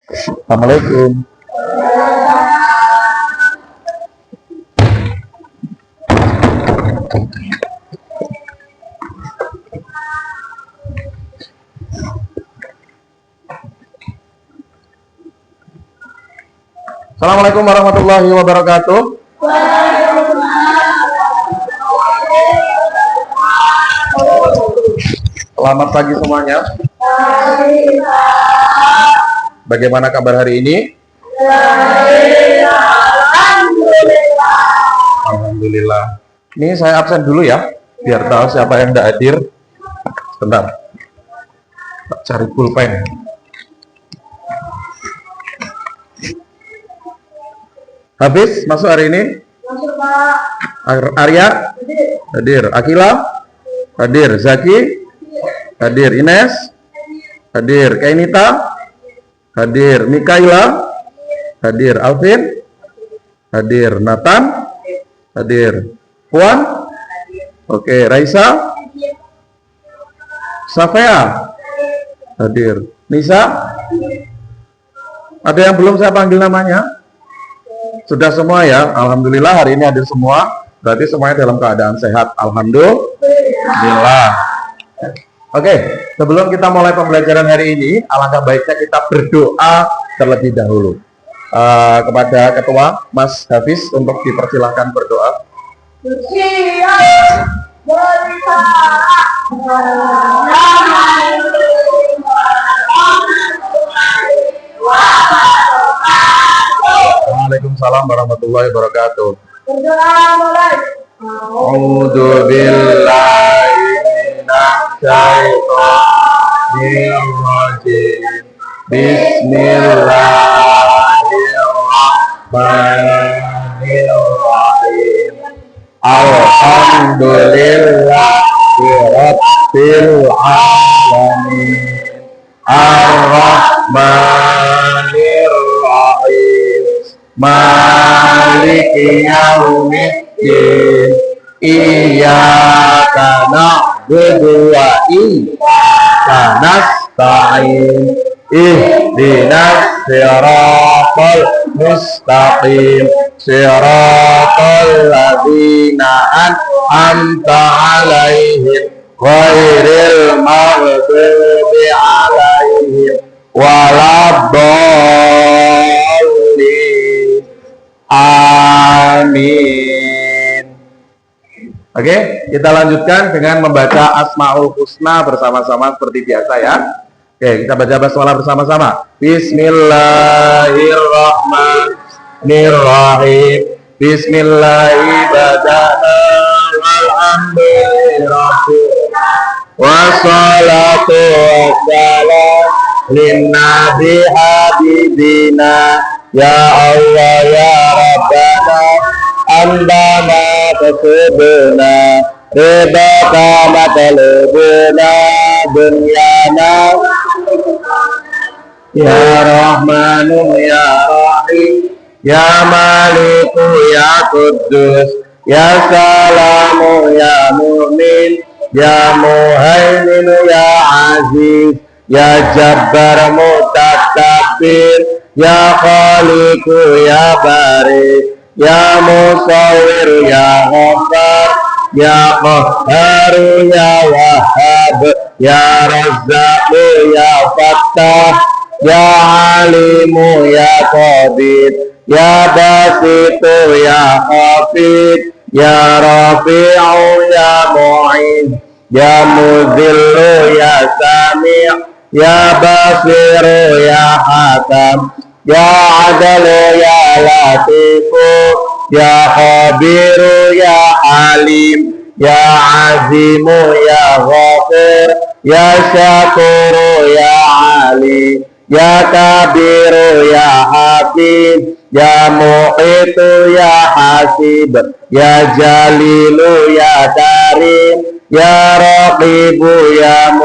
Assalamualaikum. Assalamualaikum warahmatullahi wabarakatuh. Selamat pagi semuanya. Bagaimana kabar hari ini? Alhamdulillah. Ini saya absen dulu ya, biar tahu siapa yang tidak hadir. Sebentar, cari pulpen. Habis masuk hari ini? Masuk, Pak. Arya? Hadir. Akila? Hadir. Zaki? Hadir. Ines? Hadir. Kainita? Hadir. Mikaila? Hadir. Alvin? Hadir. Nathan? Hadir. Puan? Oke. Raisa? Safea? Hadir. Nisa? Ada yang belum saya panggil namanya? Sudah semua ya? Alhamdulillah hari ini hadir semua. Berarti semuanya dalam keadaan sehat. Alhamdulillah. Oke, sebelum kita mulai pembelajaran hari ini, alangkah baiknya kita berdoa terlebih dahulu. Kepada Ketua Mas Hafiz untuk dipersilahkan berdoa. Waalaikumsalam warahmatullahi wabarakatuh. Berdoa mulai. A'udzu billahi minasyaitonir rajim. Bismillahirrahmanirrahim. Alhamdulillahi rabbil alamin. Ar-Rahmanir Rahim. Maliki yaumiddin. Iyyaka na'budu wa iyyaka nasta'in. Ihdinas siratal mustaqim. Siratal ladzina an'amta 'alaihim ghairil maghdubi 'alaihim waladdallin. Amin. Oke, kita lanjutkan dengan membaca Asmaul Husna bersama-sama seperti biasa ya. Oke, kita baca basmalah bersama-sama. Bismillahirrahmanirrahim. Bismillahirrahmanirrahim. Alhamdulillah. Wassalatu wassalam linnabi habibina. Ya Allah ya Rabbana andama tasubuna ridaka matalubuna dunyana. Ya Rahmanu ya Rahim ya Maliku ya Quddus ya Salamu ya Mu'min ya Muhaimin ya Aziz ya Jabbar Mutakabbir ya Khaliqu ya Bari ya Musawwir ya Ghaffar ya Qahharu ya Wahhab ya Razzaqu ya Fattah ya Alimu ya Qadir ya Basitu ya Hafid ya Rafi'u ya Mu'in ya Mudhillu ya Sami' ya Basiru ya Hakam ya Adalu ya Latifu ya Khabiru ya Alim ya Azimu ya Ghafur ya Syakuru ya Ali ya Kabiru ya Hafiz ya Muqitu ya Hasib ya Jalilu ya Karim ya Raqibu ya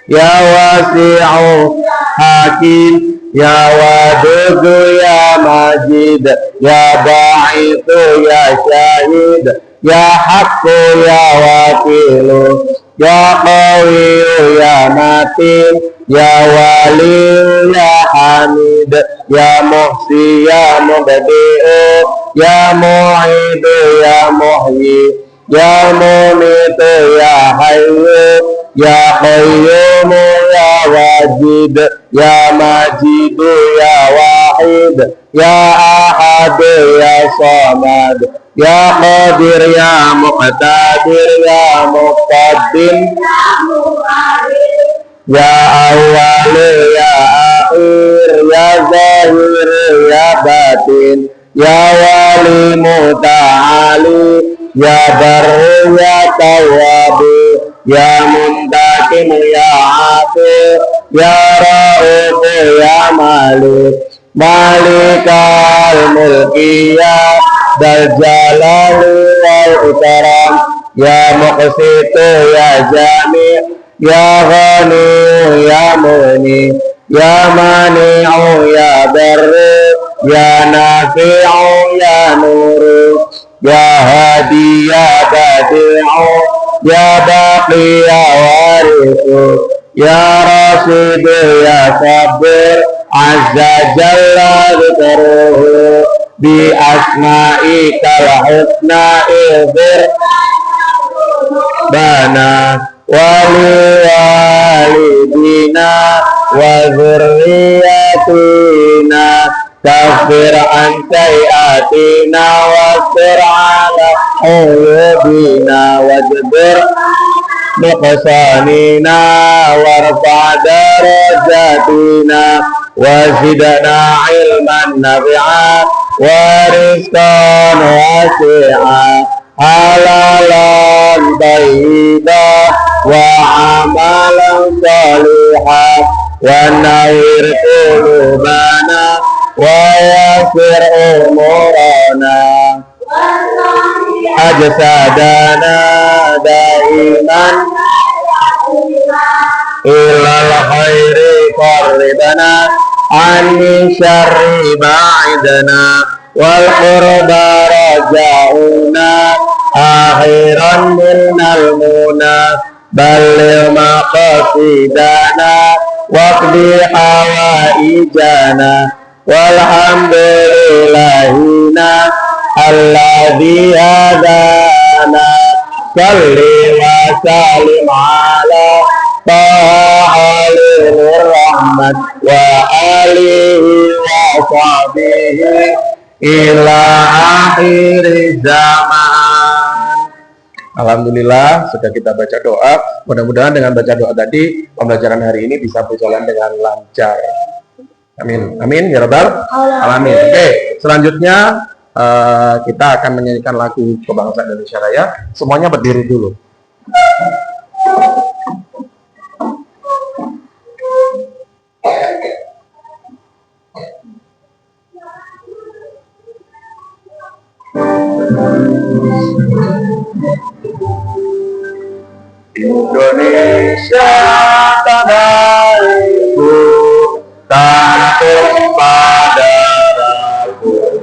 ya Wasi'u Hakim ya Wadudu ya Majid ya Ba'itu ya Syahid ya Haqqu ya Wakilu ya Qawiyu ya Matin ya wali ya hamid, ya muhsi ya mubdi'u, ya mu'idu ya muhyi, ya munitu ya hayyu, ya qayyumu ya wajid, ya majidu ya wahid, ya ahad ya samad, ya qadir ya muqtadir ya muqaddim, ya awwal ya akhir, ya zahir ya batin, ya wali muta'ali, ya barru ya tawwabu, ya muntakim ya afi, ya ra'ufu ya malik, malikal mulki ya dal jalali wal ikram, ya muqsitu ya jami', ya ghani ya muni, ya mani'u ya barru, ya nafi'u ya nuru, ya hadi ya badi'u, ya baqi ya warithu, ya rasidu ya sabir, azza jalla dzikruhu, bi asma'ikal husna izhir bana wali walidina wa zurriyatina, kafir an sayiatina wasfir ala uyubina wajbir nuqsanina warfa darajatina wazidna ilman nafi'a wa rizqan wasi'a halalan tayyiban wa amalan salihan wa nawwir qulubana wa yassir umurana ajsadana daiman ilal khairi qarribana anni syarri ba'idana wal qurba raja'una akhiran minal muna balil maqasidana waqdi hawaijana walhamdulillahina alladhi hadana salli wa salim ala ta'alil rahmat wa alihi wa sahbihi ila akhir zaman. Alhamdulillah sudah kita baca doa. Mudah-mudahan dengan baca doa tadi pembelajaran hari ini bisa berjalan dengan lancar. Amin, amin ya rabbal alamin. Oke, selanjutnya kita akan menyanyikan lagu kebangsaan Indonesia Raya. Semuanya berdiri dulu. Indonesia tanah airku, tanah tumpah darahku.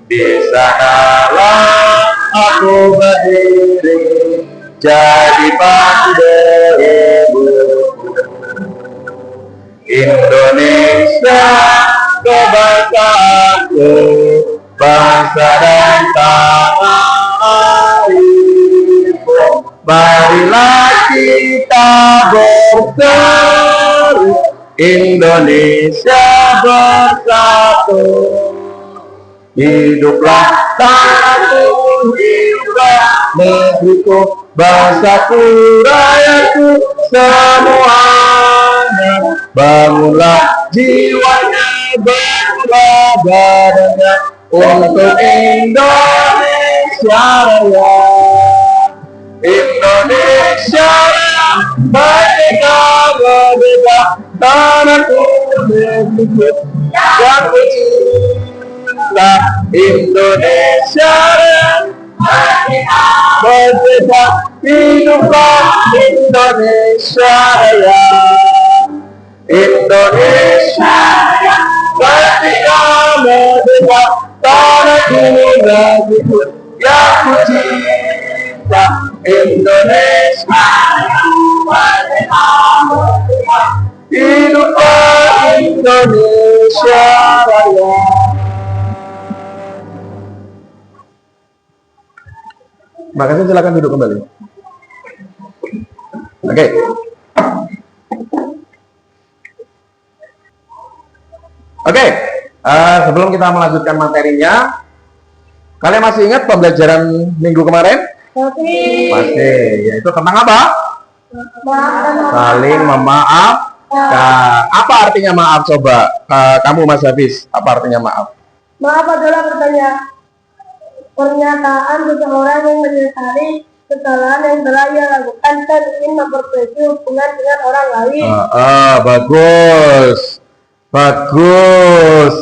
Di sanalah aku berdiri, jadi pandaiku. Indonesia kebangsaanku, bangsa dan tanah airku. Marilah kita bersatu, Indonesia bersatu. Hiduplah tanahku, hiduplah negeriku, bangsaku, rakyatku, semuanya. Bangunlah jiwanya, bangunlah badannya untuk Indonesia Raya. Indonesia merdeka, merdeka, tanahku, negeriku yang kucinta. Indonesia merdeka, merdeka, hiduplah Indonesia Raya. Indonesia merdeka, merdeka, tanahku, negeriku yang kucinta. Indonesia merdeka, merdeka. Hiduplah Indonesia Raya. Makasih, silakan duduk kembali. Oke. Oke, sebelum kita melanjutkan materinya, kalian masih ingat pembelajaran minggu kemarin? Masih, yaitu tentang apa? Saling memaafkan. Apa artinya maaf? Coba kamu Mas Hafiz, apa artinya maaf? Maaf adalah pernyataan seseorang yang menyesali kesalahan yang telah ia lakukan dan ingin memperbaiki hubungan dengan orang lain. Bagus. Bagus.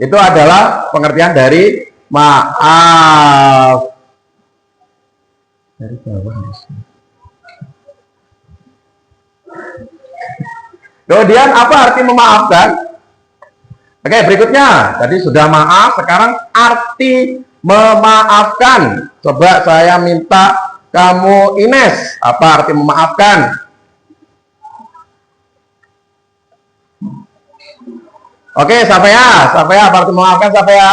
Itu adalah pengertian dari maaf. Dari bawah. Kemudian apa arti memaafkan? Oke, berikutnya. Tadi sudah maaf, sekarang arti memaafkan. Coba saya minta kamu Ines, apa arti memaafkan? Oke, siapa ya? Siapa ya? Apa arti memaafkan? Siapa ya?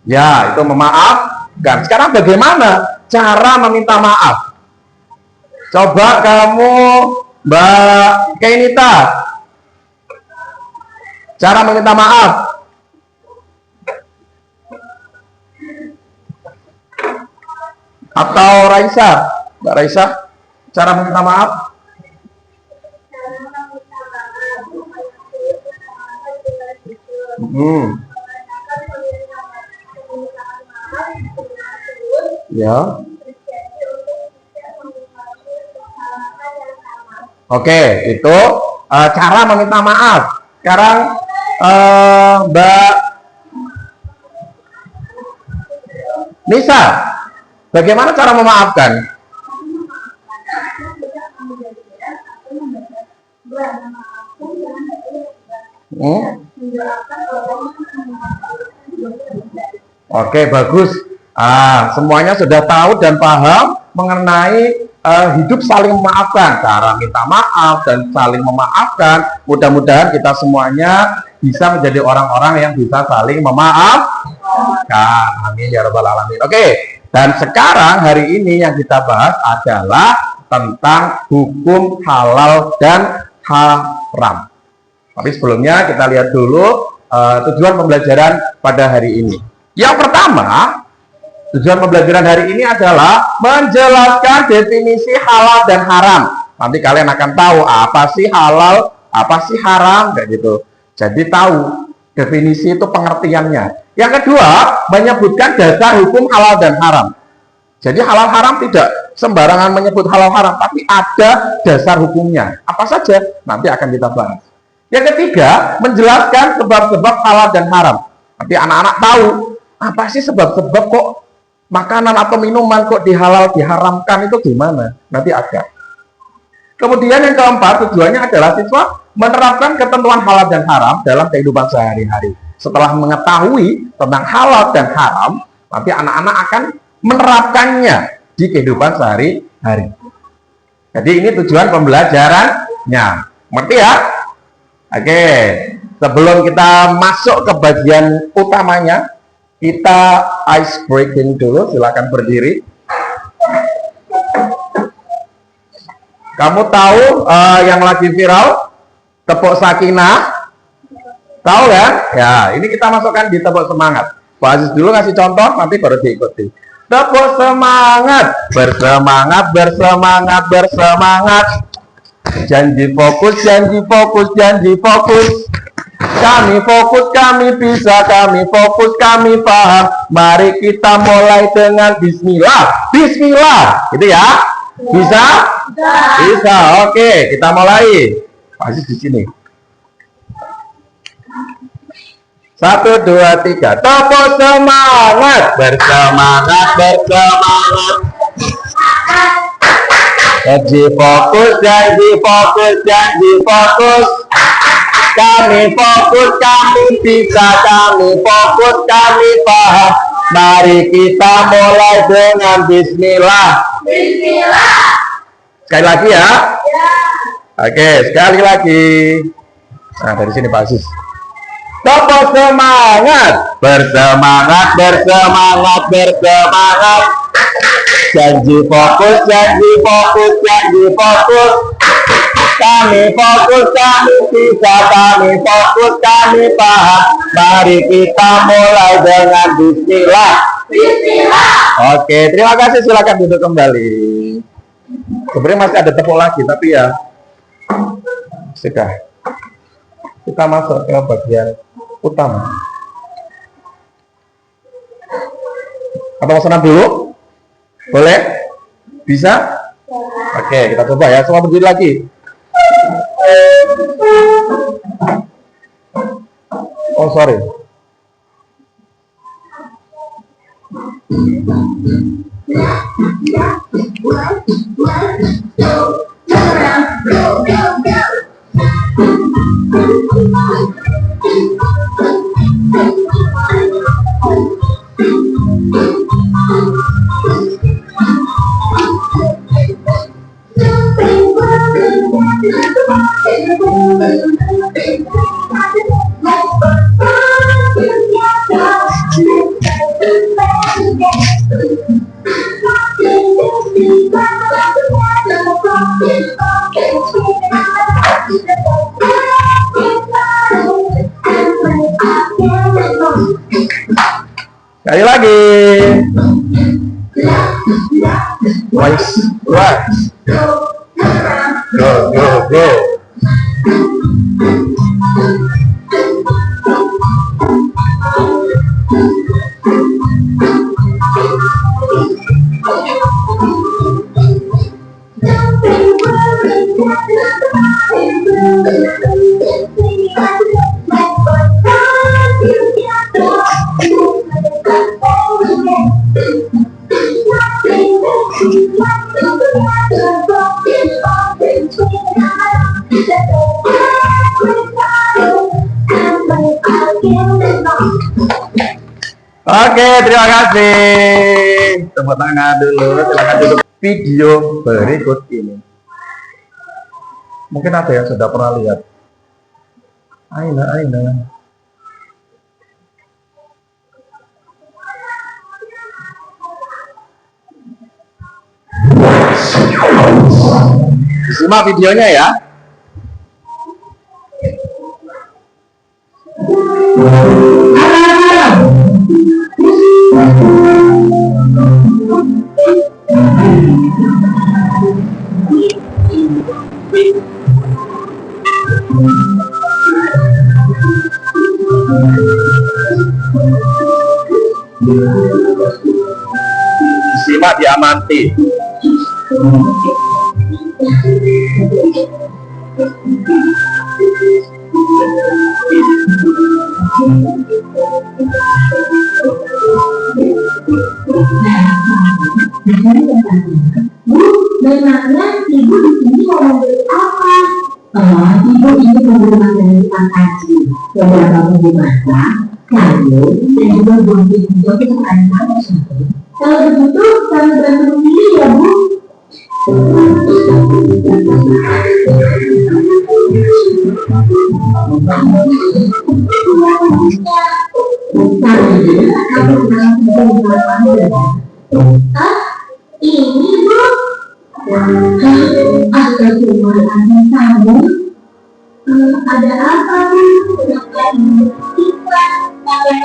Ya, itu memaafkan. Sekarang bagaimana cara meminta maaf? Coba kamu Mbak Kenita, cara meminta maaf. Atau Raisa, Mbak Raisa, cara meminta maaf. Ya. Oke, itu cara meminta maaf. Sekarang Mbak Nisa, bagaimana cara memaafkan? Oke, bagus. Semuanya sudah tahu dan paham mengenai hidup saling memaafkan, cara minta maaf dan saling memaafkan. Mudah-mudahan kita semuanya bisa menjadi orang-orang yang bisa saling memaafkan. Amin ya rabbal alamin. Oke, dan sekarang hari ini yang kita bahas adalah tentang hukum halal dan haram. Tapi sebelumnya kita lihat dulu tujuan pembelajaran pada hari ini. Yang pertama, tujuan pembelajaran hari ini adalah menjelaskan definisi halal dan haram. Nanti kalian akan tahu apa sih halal, apa sih haram, kayak gitu. Jadi tahu definisi itu pengertiannya. Yang kedua, menyebutkan dasar hukum halal dan haram. Jadi halal haram tidak sembarangan menyebut halal haram, tapi ada dasar hukumnya. Apa saja? Nanti akan kita bahas. Yang ketiga, menjelaskan sebab-sebab halal dan haram. Nanti anak-anak tahu apa sih sebab-sebab kok makanan atau minuman kok dihalal diharamkan itu gimana? Nanti ada. Kemudian yang keempat, tujuannya adalah siswa menerapkan ketentuan halal dan haram dalam kehidupan sehari-hari. Setelah mengetahui tentang halal dan haram, nanti anak-anak akan menerapkannya di kehidupan sehari-hari. Jadi ini tujuan pembelajarannya. Ngerti ya? Oke. Sebelum kita masuk ke bagian utamanya, kita ice breaking dulu. Silakan berdiri. Kamu tahu yang lagi viral tepuk sakinah? Tahu kan? Ya, ini kita masukkan di tepuk semangat. Pak Aziz dulu ngasih contoh, nanti baru diikuti. Tepuk semangat, bersemangat, bersemangat, bersemangat. Janji fokus, janji fokus, janji fokus. Kami fokus, kami bisa, kami fokus, kami paham. Mari kita mulai dengan bismillah. Bismillah, gitu ya? Bisa? Bisa. Oke, kita mulai. Pasti di sini. 1, 2, 3. Tepuk semangat, bersemangat, bersemangat. Janji fokus, janji fokus, janji fokus. Kami fokus, kami bisa, kami fokus, kami paham. Mari kita mulai dengan Bismillah. Bismillah. Sekali lagi ya. Ya. Oke, sekali lagi. Nah, dari sini Pak Aziz. Tepuk semangat, bersemangat, bersemangat, bersemangat. Janji fokus, janji fokus, janji fokus. Kami fokus, kami bisa, kami fokus, kami paham. Mari kita mulai dengan Bismillah. Bismillah. Oke, terima kasih. Silakan duduk kembali. Sebenarnya masih ada tepuk lagi, tapi ya sudah. Kita masuk ke bagian utama. Atau mau senam dulu? Boleh? Bisa? Oke, kita coba ya. Semua berdiri lagi. Oh, sorry. Sekali lagi. Wise. Go. Oke, terima kasih. Tepuk tangan dulu. Silakan duduk. Video berikut ini. Mungkin ada yang sudah pernah lihat. Aina. Simak videonya ya. Simak, diamati. Memangnya ibu di sini mau membeli apa? Ibu ini membeli makanan pangkaji, beberapa bumbu masak, sayur, dan juga bumbu hijau untuk anak-anak satu. Kalau begitu, kami bantu memilih ya Bu. Ini Bu. Astagfirullahaladzim, kamu ada apa Bu? Makanan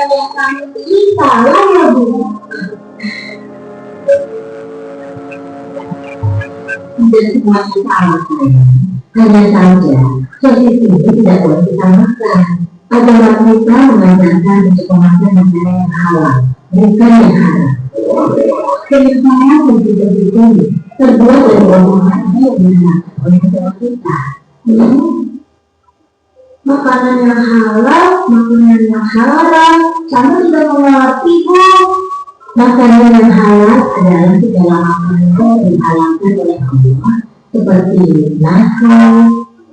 yang kamu pilih salah ya Bu? Tidak semuanya salah saya. Hanya saja, sosis itu tidak boleh kita makan. Agama kita mengajarkan untuk memakan makanan yang halal, bukan yang haram. Kenapa begitu terbuat dari buah-buahan yang dimakan oleh kedua kita? Makanan yang halal, makanan yang haram, kamu tidak mengerti Bu. Makanan yang halal adalah segala makanan yang dihalalkan oleh Allah, seperti nasi,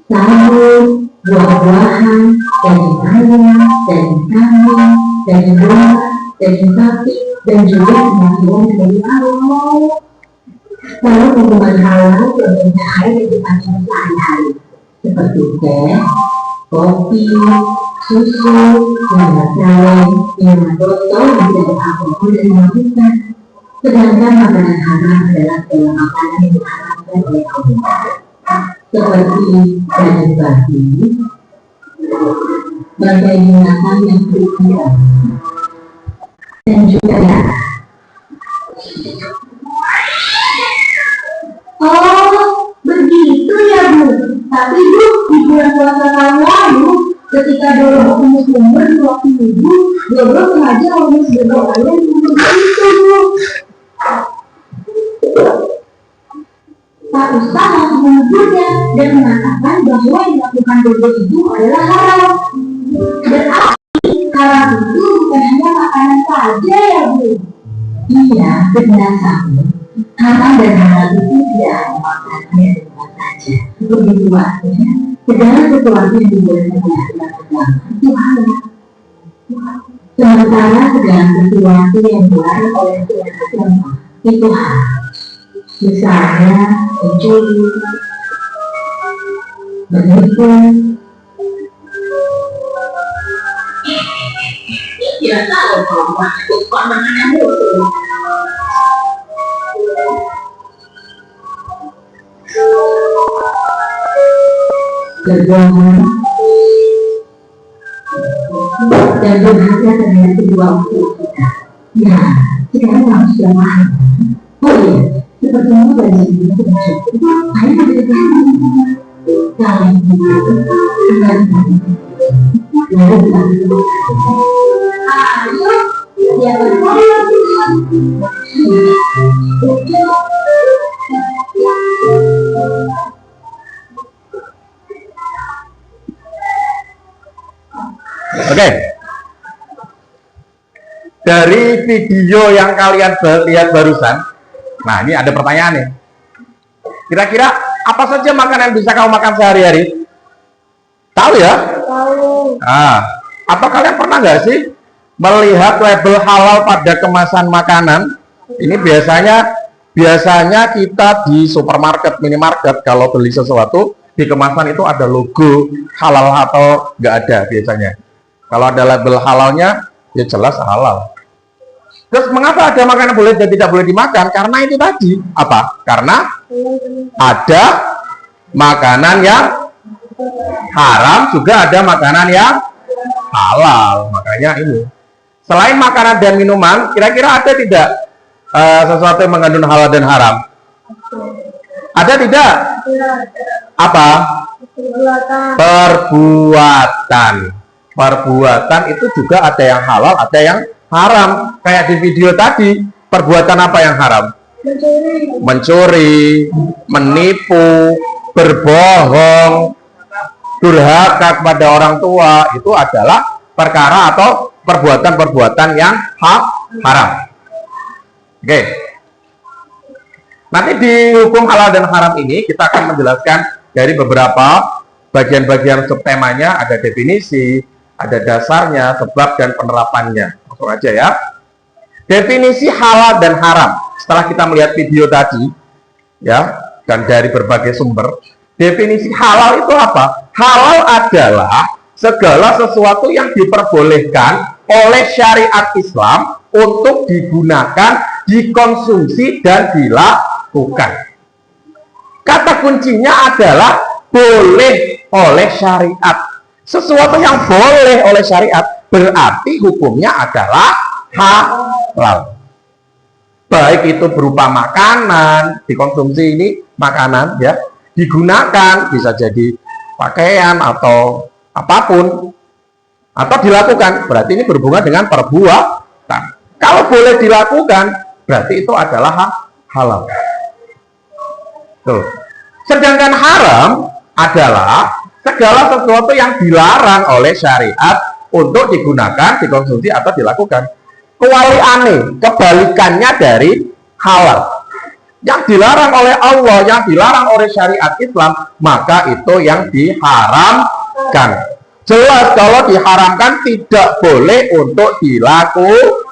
sayur, buah-buahan, daging ayam, daging kambing, daging domba, daging sapi, dan juga makanan dari Allah. Lalu minuman halal contohnya air yang dipakai sehari-hari seperti teh, kopi, susu, minyak goreng, minuman botol yang tidak alkohol dan mabukkan. Sedangkan makanan haram adalah segala makanan yang diharamkan oleh Allah, seperti daging babi, bagai binatang yang berkeliaran, dan juga darah. Oh, begitu ya Bu. Tapi Bu, di bulan puasa tahun lalu, ketika Doro mau sumber di waktu Ibu, Doro sengaja ngomong sebenarnya untuk itu Bu. Pak Ustaz langsung menegurnya dan mengatakan bahwa yang dilakukan Doro itu adalah haram. Berarti haram itu bukan hanya makanan saja ya Bu. Iya, benar saja. Halal dan halal itu tidak hanya makanan dan minuman saja. Begitu artinya, segala sesuatu yang dibolehkan oleh agama itu halal. Sementara segala sesuatu yang dilarang oleh agama itu haram. Misalnya mencuri, menipu. Tidak tahu kalau masuk makanan musuh. Berbohong dan durhaka terhadap kedua orang kita. Ya, sekarang harus sudah paham. Oh iya, sepertinya belajar ini sudah cukup. Ayo berikan kalian begitu dengan lalu kita ayo dia berbohong. Oke. Dari video yang kalian lihat barusan, nah ini ada pertanyaan nih. Kira-kira apa saja makanan yang bisa kamu makan sehari-hari? Tahu ya? Tahu. Nah, apa kalian pernah nggak sih melihat label halal pada kemasan makanan? Ini biasanya kita di supermarket, minimarket kalau beli sesuatu di kemasan itu ada logo halal atau nggak ada biasanya. Kalau ada label halalnya, ya jelas halal. Terus mengapa ada makanan boleh dan tidak boleh dimakan? Karena itu tadi. Apa? Karena ada makanan yang haram, juga ada makanan yang halal. Makanya ini. Selain makanan dan minuman, kira-kira ada tidak sesuatu yang mengandung halal dan haram? Ada tidak? Apa? Perbuatan. Perbuatan itu juga ada yang halal, ada yang haram. Kayak di video tadi, perbuatan apa yang haram? Mencuri, menipu, berbohong, durhaka kepada orang tua, itu adalah perkara atau perbuatan-perbuatan yang haram. Oke. Nanti di hukum halal dan haram ini kita akan menjelaskan dari beberapa bagian-bagian subtemanya, ada definisi, ada dasarnya, sebab dan penerapannya. Langsung aja ya. Definisi halal dan haram. Setelah kita melihat video tadi, ya, dan dari berbagai sumber, definisi halal itu apa? Halal adalah segala sesuatu yang diperbolehkan oleh syariat Islam untuk digunakan, dikonsumsi, dan dilakukan. Kata kuncinya adalah boleh oleh syariat. Sesuatu yang boleh oleh syariat berarti hukumnya adalah halal. Baik itu berupa makanan, dikonsumsi ini makanan ya, digunakan bisa jadi pakaian atau apapun, atau dilakukan, berarti ini berhubungan dengan perbuatan. Kalau boleh dilakukan, berarti itu adalah halal. Tuh. Sedangkan haram adalah segala sesuatu yang dilarang oleh syariat untuk digunakan, dikonsumsi, atau dilakukan. Kewaliannya, kebalikannya dari halal. Yang dilarang oleh Allah, yang dilarang oleh syariat Islam, maka itu yang diharamkan. Jelas kalau diharamkan tidak boleh untuk dilakukan.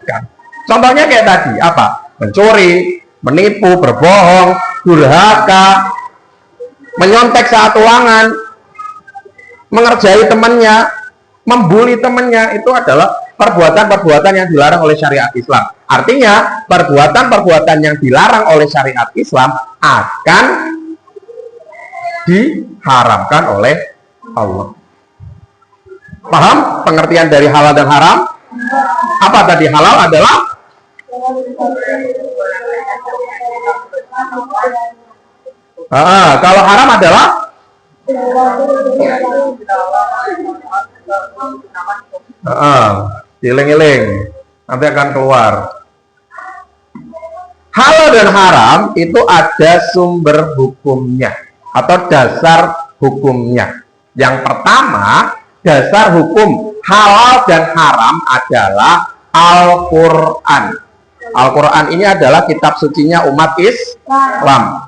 disyariatkan. Contohnya kayak tadi, apa? Mencuri, menipu, berbohong, durhaka, menyontek saat uangan, mengerjai temannya, membuli temannya, itu adalah perbuatan-perbuatan yang dilarang oleh syariat Islam. Artinya, perbuatan-perbuatan yang dilarang oleh syariat Islam akan diharamkan oleh Allah. Paham pengertian dari halal dan haram? Apa tadi? Halal adalah kalau haram adalah iling-iling, nanti akan keluar. Halal dan haram itu ada sumber hukumnya atau dasar hukumnya. Yang pertama, dasar hukum halal dan haram adalah Al-Quran. Al-Quran ini adalah kitab sucinya umat Islam.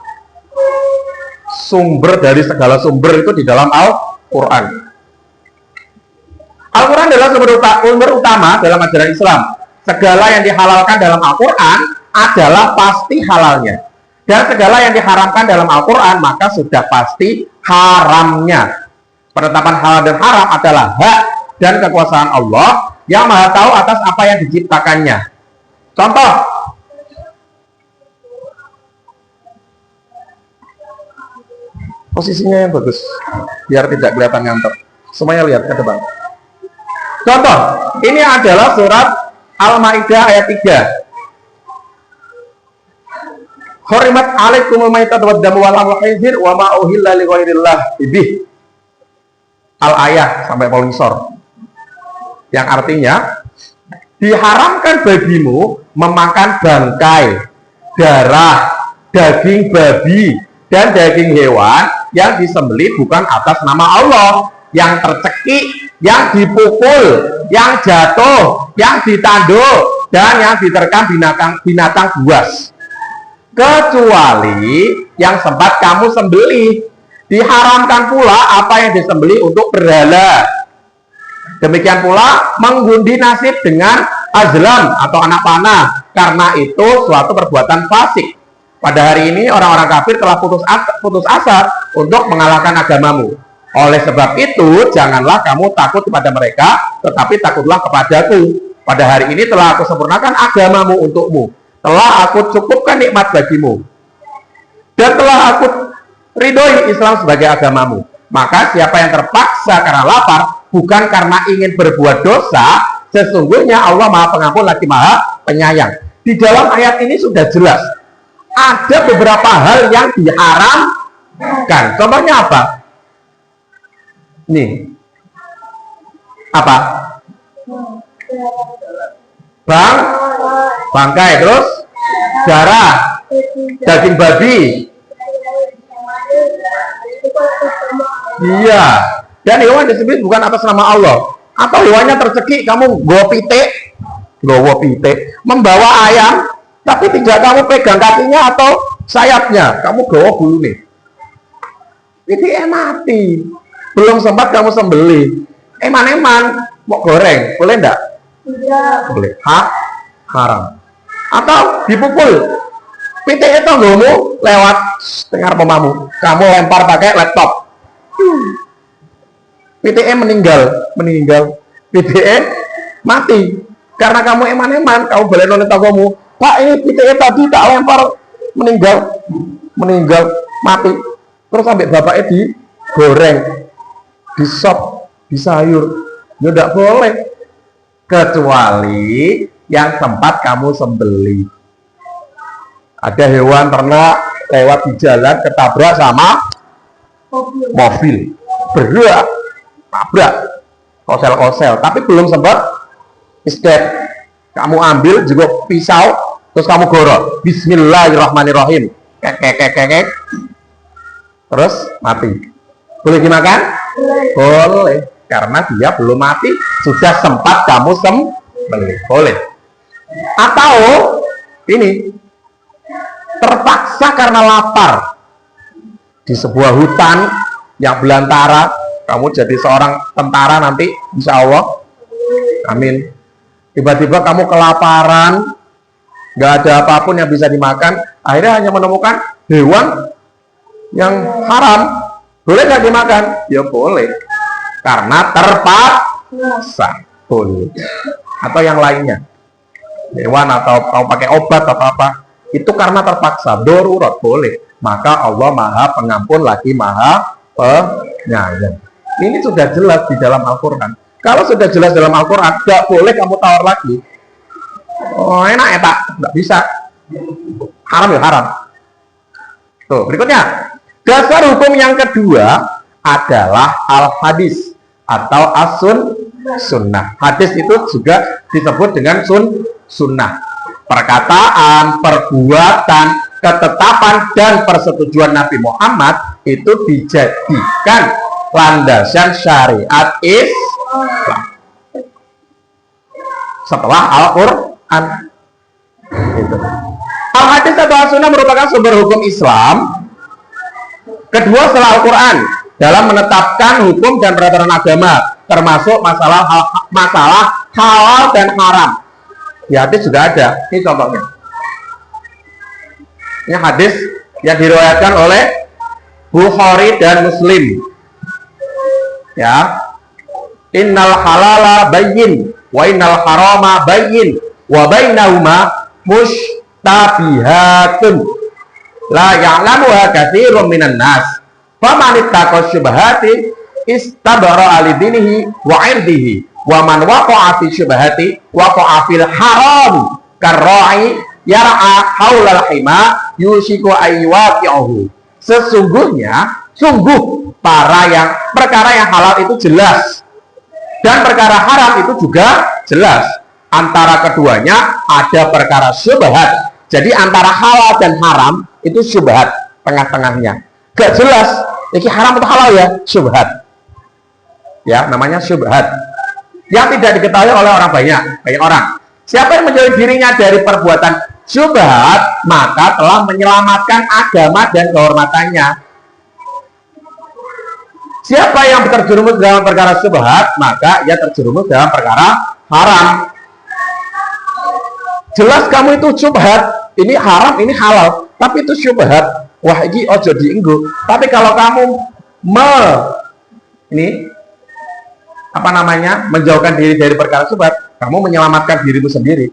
Sumber dari segala sumber itu di dalam Al-Quran. Al-Quran adalah sumber utama dalam ajaran Islam. Segala yang dihalalkan dalam Al-Quran adalah pasti halalnya. Dan segala yang diharamkan dalam Al-Quran maka sudah pasti haramnya. Penetapan halal dan haram adalah hak dan kekuasaan Allah yang Maha Tahu atas apa yang diciptakannya. Contoh, posisinya yang bagus biar tidak kelihatan ngantuk. Semuanya lihat ke depan. Contoh, ini adalah surat Al-Maidah ayat 3. Hurimat alaikumul maitatu waddamu wal lahmul khinzir wa ma uhilla li ghairillah bih. Al-ayah sampai polisor. Yang artinya diharamkan bagimu memakan bangkai, darah, daging babi dan daging hewan yang disembelih bukan atas nama Allah, yang tercekik, yang dipukul, yang jatuh, yang ditanduk, dan yang diterkam binatang buas. Kecuali yang sempat kamu sembelih. Diharamkan pula apa yang disembelih untuk berhala. Demikian pula mengundi nasib dengan azlam atau anak panah, karena itu suatu perbuatan fasik. Pada hari ini orang-orang kafir telah putus asa untuk mengalahkan agamamu. Oleh sebab itu, janganlah kamu takut kepada mereka, tetapi takutlah kepadaku. Pada hari ini telah aku sempurnakan agamamu untukmu. Telah aku cukupkan nikmat bagimu. Dan telah aku ridhoi Islam sebagai agamamu. Maka siapa yang terpaksa karena lapar, bukan karena ingin berbuat dosa, sesungguhnya Allah Maha Pengampun lagi Maha Penyayang. Di dalam ayat ini sudah jelas. Ada beberapa hal yang diharamkan. Contohnya apa? Nih. Apa? Bangkai, terus darah, daging babi. Iya. Dan hewan disebut bukan atas nama Allah. Atau hewannya tercekik, kamu gowo pitik, membawa ayam, tapi tidak kamu pegang kakinya atau sayapnya, kamu gowo bulu nih. Pitik mati. Belum sempat kamu sembelih. Eman-eman mau goreng, boleh enggak? Tidak. Boleh. Haram. Atau dipukul. Pitik itu ngomong lewat dengar pemamu. Kamu lempar pakai laptop. PTE meninggal. PTE mati. Karena kamu eman-eman, kamu boleh nonton tanggomu. Pak, ini PTE tadi tak lempar meninggal, mati. Terus sampai bapaknya digoreng, di sop, di sayur. Ya tidak boleh. Kecuali yang sempat kamu sembelih. Ada hewan ternak lewat di jalan ketabrak sama mobil, berat, tabrak, kosel-kosel, tapi belum sempat escape. Kamu ambil juga pisau, terus kamu gorok, Bismillahirrahmanirrahim, kek, terus mati. Boleh dimakan? Boleh, karena dia belum mati, sudah sempat kamu sembelih. Boleh. Atau ini terpaksa karena lapar di sebuah hutan yang belantara, kamu jadi seorang tentara nanti, insya Allah, amin. Tiba-tiba kamu kelaparan, nggak ada apapun yang bisa dimakan, akhirnya hanya menemukan hewan yang haram. Boleh nggak dimakan? Ya boleh, karena terpaksa. Boleh. Atau yang lainnya, hewan atau kamu pakai obat atau apa, itu karena terpaksa, darurat, boleh. Maka Allah Maha Pengampun lagi Maha Penyayang. Ini sudah jelas di dalam Al-Quran. Kalau sudah jelas dalam Al-Quran, nggak boleh kamu tawar lagi. Oh enak ya Pak, nggak bisa. Haram ya haram. Tuh berikutnya, dasar hukum yang kedua adalah al-hadis atau as-sunnah. Hadis itu juga disebut dengan sunnah. Perkataan, perbuatan, ketetapan dan persetujuan Nabi Muhammad itu dijadikan landasan syariat Islam setelah Al-Quran. Al-hadis atau as-sunnah merupakan sumber hukum Islam kedua setelah Al-Quran dalam menetapkan hukum dan peraturan agama, termasuk masalah halal dan haram. Di hadis juga ada. Ini contohnya. Ini hadis yang diriwayatkan oleh Bukhari dan Muslim. Ya. Innal halala bayyin wa innal harama bayyin wa bainahuma mushtabihatun la ya'lamuha katsirun minan nas. Faman ittaqa syubhati istabara ali dinihi wa 'irdihi. Wa man waqa'a fi syubhati waqa'a fil haram karra'i yar'a haulal hima yushiku aywaqi'uhu. Sesungguhnya perkara yang halal itu jelas dan perkara haram itu juga jelas. Antara keduanya ada perkara syubhat. Jadi antara halal dan haram itu syubhat, tengah-tengahnya. Gak jelas ini haram atau halal ya, syubhat. Ya, namanya syubhat. Yang tidak diketahui oleh orang banyak orang. Siapa yang menjauhi dirinya dari perbuatan syubhat, maka telah menyelamatkan agama dan kehormatannya. Siapa yang terjerumus dalam perkara syubhat, maka ia terjerumus dalam perkara haram. Jelas kamu itu syubhat, ini haram, ini halal, tapi itu syubhat. Wah, ini ojo dienggo. Tapi kalau kamu menjauhkan diri dari perkara syubhat, kamu menyelamatkan dirimu sendiri.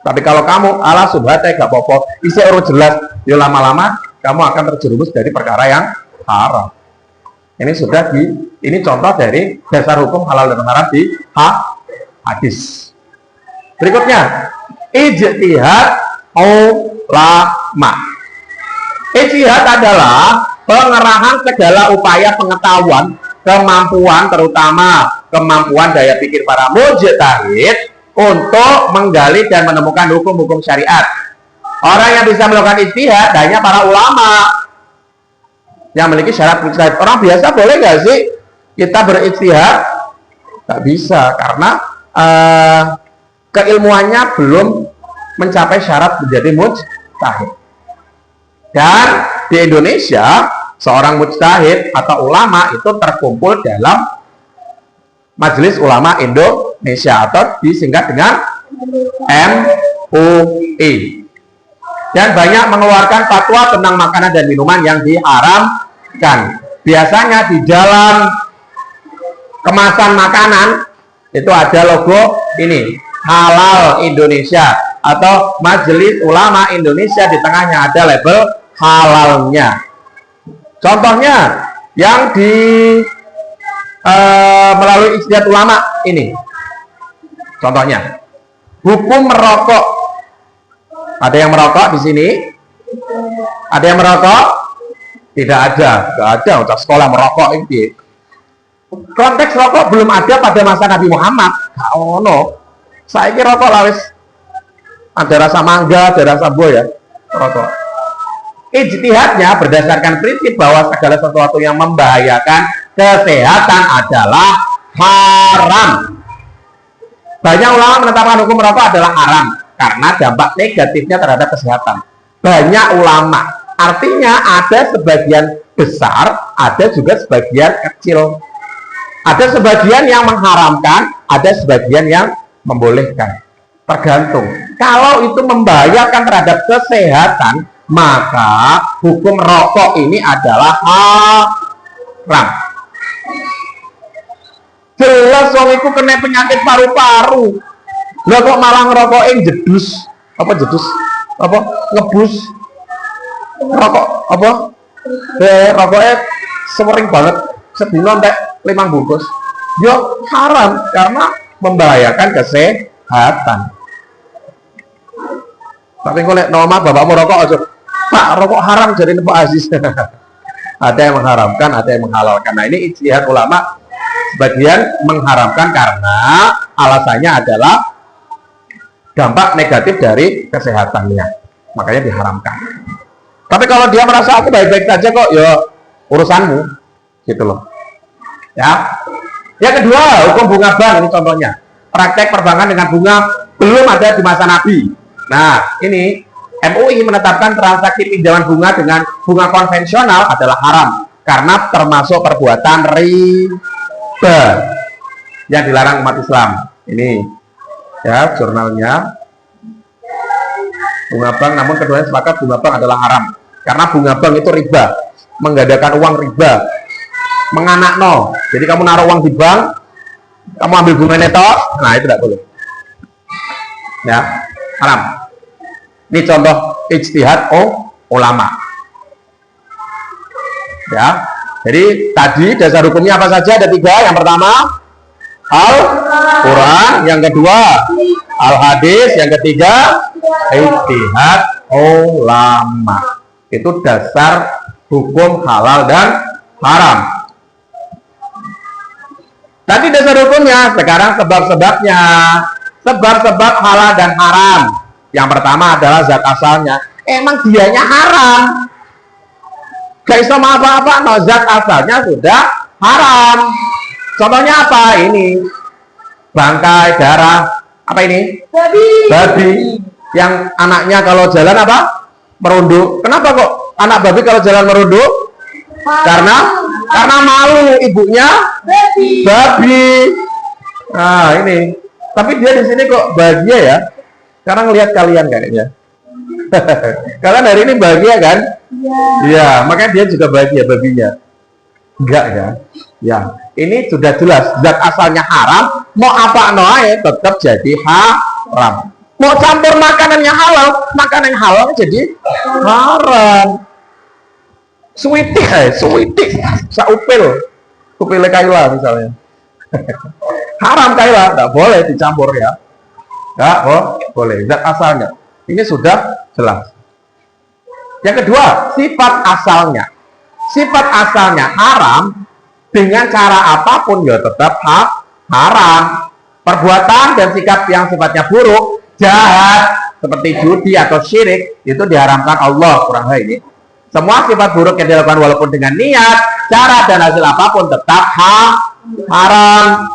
Tapi kalau kamu ala syubhat gak apa-apa, isi urut jelas, ya lama-lama kamu akan terjerumus dari perkara yang haram. Ini contoh dari dasar hukum halal dan haram di hadis. Berikutnya, ijtihad ulama. Ijtihad adalah pengerahan segala upaya pengetahuan, kemampuan, terutama kemampuan daya pikir para mujtahid untuk menggali dan menemukan hukum-hukum syariat. Orang yang bisa melakukan ijtihad hanya para ulama yang memiliki syarat mujtahid. Orang biasa boleh nggak sih kita berijtihad? Nggak bisa, karena keilmuannya belum mencapai syarat menjadi mujtahid. Dan di Indonesia seorang mujtahid atau ulama itu terkumpul dalam Majelis Ulama Indonesia atau disingkat dengan MUI, dan banyak mengeluarkan fatwa tentang makanan dan minuman yang diharamkan. Biasanya di dalam kemasan makanan itu ada logo ini, Halal Indonesia atau Majelis Ulama Indonesia, di tengahnya ada label halalnya. Contohnya yang melalui ijtihad ulama ini, contohnya hukum merokok. Ada yang merokok di sini? Ada yang merokok? Tidak ada, nggak ada. Untuk sekolah merokok ini. Konteks rokok belum ada pada masa Nabi Muhammad. Oh no, saya kira rokok lawis. Ada rasa mangga, ada rasa buah ya, rokok. Ijtihadnya berdasarkan prinsip bahwa segala sesuatu yang membahayakan kesehatan adalah haram. Banyak ulama menetapkan hukum merokok adalah haram karena dampak negatifnya terhadap kesehatan. Banyak ulama, artinya ada sebagian besar, ada juga sebagian kecil. Ada sebagian yang mengharamkan, ada sebagian yang membolehkan. Tergantung. Kalau itu membahayakan terhadap kesehatan, maka hukum rokok ini adalah haram. Jelas wong iku kena penyakit paru-paru. Lah kok malah ngerokokin jedus. Apa jedus? Apa ngebus? Rokok apa? Rokoknya sering banget. Sedina entek 5 bungkus. Yo haram karena membahayakan kesehatan. Tapi kalau normal bapakmu rokok aja, Pak rokok haram jadi Pak Aziz. Ada yang mengharamkan, ada yang menghalalkan. Nah ini ijtihad ulama, sebagian mengharamkan karena alasannya adalah dampak negatif dari kesehatannya, makanya diharamkan. Tapi kalau dia merasa aku baik-baik saja kok, ya urusanmu, gitu loh. Ya. Yang kedua, hukum bunga bank ini contohnya. Praktek perbankan dengan bunga belum ada di masa Nabi. Nah, ini MUI menetapkan transaksi pinjaman bunga dengan bunga konvensional adalah haram karena termasuk perbuatan riba yang dilarang umat Islam. Ini ya jurnalnya. Bunga bank, namun keduanya sepakat bunga bank adalah haram karena bunga bank itu riba, menggandakan uang riba, menganakno. Jadi kamu naruh uang di bank, kamu ambil bunga neto, nah itu tidak boleh. Ya, haram. Ini contoh ijtihad ulama. Ya, jadi tadi dasar hukumnya apa saja? Ada 3. Yang pertama Al-Quran, yang kedua Al-Hadis, yang ketiga ijtihad ulama. Itu dasar hukum halal dan haram. Tadi dasar hukumnya, sekarang sebab-sebabnya. Sebab-sebab halal dan haram. Yang pertama adalah zat asalnya. Emang dianya haram. Gak bisa apa-apa, no, zat asalnya sudah haram. Contohnya apa? Ini bangkai, darah. Apa ini? Babi. Yang anaknya kalau jalan apa? Merunduk. Kenapa kok anak babi kalau jalan merunduk? Karena malu ibunya babi. Nah ini. Tapi dia di sini kok bahagia ya? Karena ngelihat kalian kayaknya. Kalian hari ini bahagia kan? Iya, makanya dia juga bahagia babinya. Enggak kan? Ya, ini sudah jelas zat asalnya haram, mau apa noae tetap jadi haram. Mau campur makanan yang halal jadi haram. Sweetie, saupil. Upil kaila misalnya. Haram kaila, enggak boleh dicampur ya. Enggak boleh, zat asalnya. Ini sudah jelas. Yang kedua, sifat asalnya. Sifat asalnya haram, dengan cara apapun ya tetap haram. Perbuatan dan sikap yang sifatnya buruk, jahat, seperti judi atau syirik, itu diharamkan Allah. Kurang ini. Semua sifat buruk yang dilakukan walaupun dengan niat, cara dan hasil apapun tetap haram.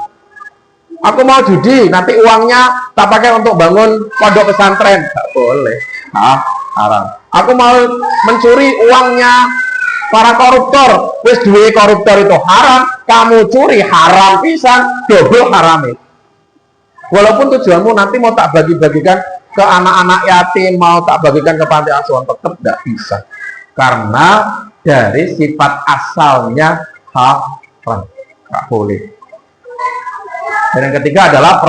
Aku mau judi, nanti uangnya tak pakai untuk bangun pondok pesantren. Tak boleh. Haram. Aku mau mencuri uangnya para koruptor. Wis duwe koruptor itu haram. Kamu curi haram pisan, double haram. Walaupun tujuanmu nanti mau tak bagi-bagikan ke anak-anak yatim, mau tak bagikan ke panti asuhan, tetap tidak bisa. Karena dari sifat asalnya haram. Tak boleh. Dan yang ketiga adalah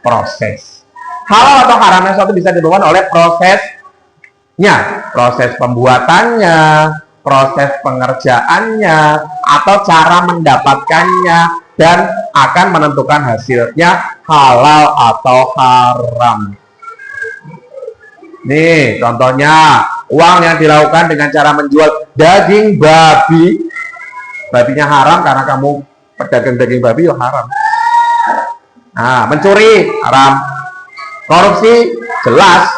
proses. Halal atau haramnya sesuatu bisa ditentukan oleh prosesnya, proses pembuatannya, proses pengerjaannya, atau cara mendapatkannya, dan akan menentukan hasilnya halal atau haram. Nih, contohnya uang yang dilakukan dengan cara menjual daging babi. Babinya haram karena kamu pedagang daging babi, ya haram. Nah, mencuri haram, korupsi jelas,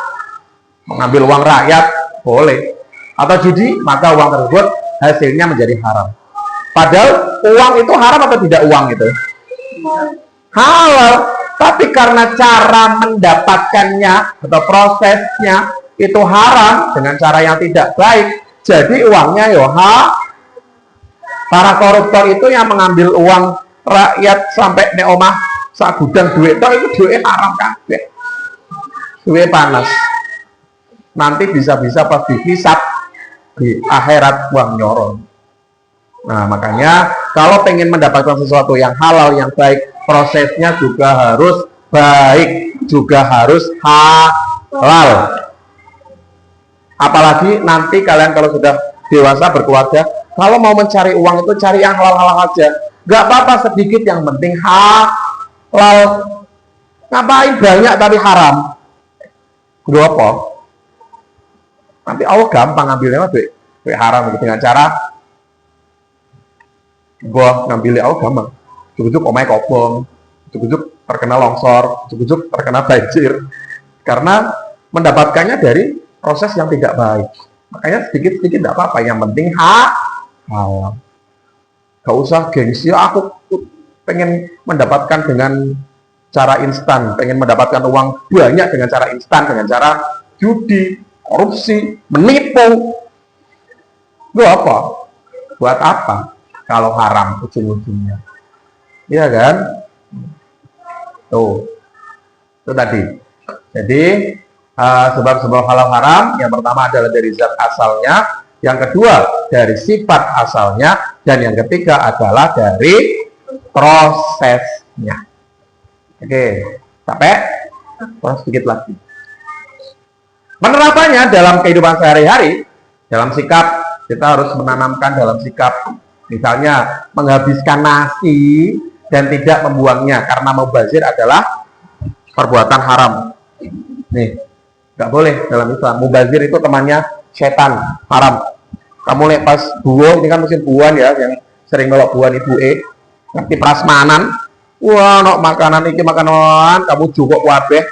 mengambil uang rakyat boleh, atau judi maka uang tersebut hasilnya menjadi haram. Padahal uang itu haram atau tidak uang itu? Halal, tapi karena cara mendapatkannya atau prosesnya itu haram dengan cara yang tidak baik, jadi uangnya para koruptor itu yang mengambil uang rakyat sampai nek omah sak gudang duit itu duit haram kabeh. suwe panas. Nanti bisa-bisa pas dihisap di akhirat buang nyorong. Nah, makanya kalau pengen mendapatkan sesuatu yang halal, yang baik, prosesnya juga harus baik, juga harus halal. Apalagi nanti kalian kalau sudah dewasa berkeluarga, kalau mau mencari uang itu cari yang halal-halal aja. Gak apa-apa sedikit, yang penting halal. Ngapain banyak tapi haram? Gak apa? Nanti Allah gampang ngambilnya duit haram dengan cara gua ngambilnya Allah gampang. Cukup omai kobong, cukup terkena longsor, cukup terkena banjir. Karena mendapatkannya dari proses yang tidak baik. Makanya sedikit-sedikit tidak apa-apa, yang penting halal. Gak usah gengsi, aku pengen mendapatkan dengan cara instan, pengen mendapatkan uang banyak dengan cara instan, dengan cara judi, korupsi, menipu. Itu apa? Buat apa? Kalau haram ujung-ujungnya. Iya kan? Tuh. Itu tadi. Jadi, sebab-sebab halal haram, yang pertama adalah dari zat asalnya, yang kedua dari sifat asalnya, dan yang ketiga adalah dari prosesnya. Oke, capek? Sedikit lagi. Penerapannya dalam kehidupan sehari-hari, dalam sikap, kita harus menanamkan dalam sikap, misalnya menghabiskan nasi dan tidak membuangnya, karena mubazir adalah perbuatan haram. Nih, nggak boleh dalam Islam. Mubazir itu temannya setan, haram. Kamu lihat pas buah, ini kan musim buah ya, yang sering melok buah ibu ngerti prasmanan. Wah, nok makanan ini makanan, kamu juga wabeh,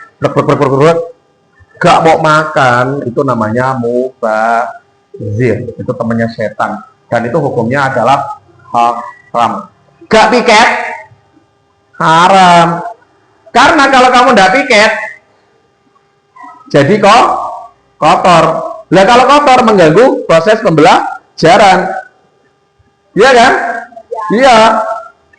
gak mau makan, itu namanya mubazir. Itu temannya setan. Dan itu hukumnya adalah haram. Gak piket, haram. Karena kalau kamu gak piket, jadi kok kotor. Lah kalau kotor mengganggu proses pembelajaran. Iya kan? Iya.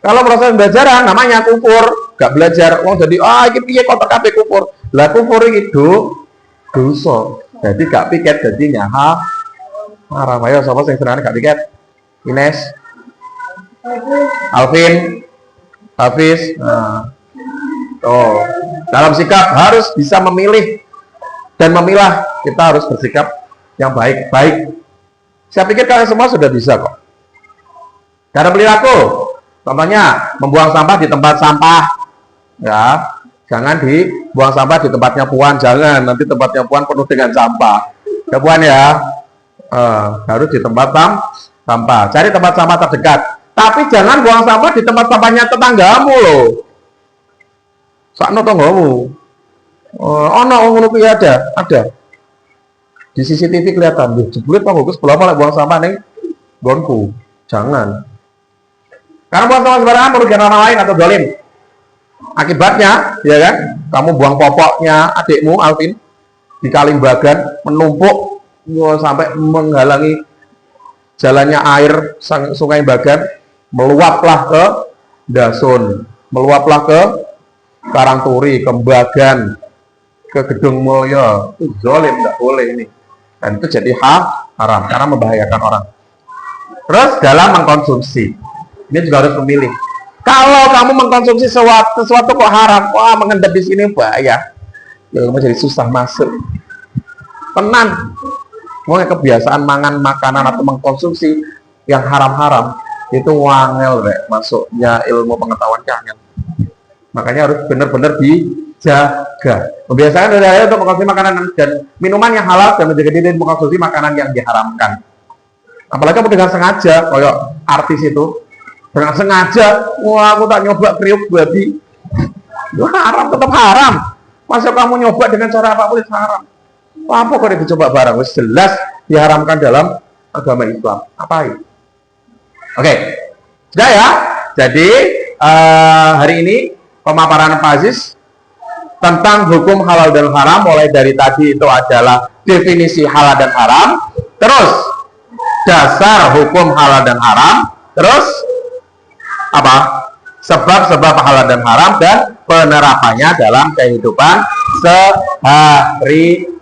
Kalau proses pembelajaran namanya kufur, gak belajar. Oh jadi ini piye kotor kabeh kufur. Lah kufur itu dosa. Jadi gak piket jadinya haram. Ayo sapa sing senengane gak piket? Ines, Alvin, Hafiz. Nah. Dalam sikap harus bisa memilih dan memilah. Kita harus bersikap yang baik-baik. Saya pikir kalian semua sudah bisa kok. Cara perilaku, contohnya membuang sampah di tempat sampah, ya, jangan dibuang sampah di tempatnya Puan, jangan. Nanti tempatnya Puan penuh dengan sampah, ya Puan ya. Harus di tempat sampah. Cari tempat sampah terdekat. Tapi jangan buang sampah di tempat sampahnya tetanggamu loh. Sakno tanggamu. Ngono kuwi ada. Di CCTV kelihatan, jebule Pak Bagus bola malah buang sampah ning nggonku. Jangan. Karena buang sampah sembarangan merugikan orang lain atau zalim. Akibatnya, ya kan? Kamu buang popoknya adikmu Alvin di Kalimbagan menumpuk sampai menghalangi jalannya air Sungai Bagan, meluaplah ke Dasun, meluaplah ke Karangturi, ke Bagan, ke Gedung Mulya. Itu zalim, tidak boleh ini. Dan itu jadi haram karena membahayakan orang. Terus dalam mengkonsumsi, ini juga harus memilih. Kalau kamu mengkonsumsi sesuatu kok haram, wah mengendap di sini bahaya. Ya kamu jadi susah masuk. Tenan. Mau kebiasaan mangan makanan atau mengkonsumsi yang haram-haram itu wangel rek masuknya ilmu pengetahuan kangen. Makanya harus benar-benar dijaga. Kebiasaan dari untuk mengkonsumsi makanan dan minuman yang halal dan menjaga diri mengkonsumsi makanan yang diharamkan. Apalagi kamu dengan sengaja, kayak artis itu dengan sengaja, wah aku tak nyoba kriuk babi, itu haram, tetap haram. Masa kamu nyoba dengan cara apapun itu haram. Apa kok dicoba barang? Wis jelas diharamkan dalam agama Islam. Apain? Oke, sudah ya. Jadi hari ini pemaparan Pak Aziz tentang hukum halal dan haram, mulai dari tadi itu adalah definisi halal dan haram, terus dasar hukum halal dan haram, terus apa? Sebab-sebab halal dan haram, dan penerapannya dalam kehidupan sehari-hari.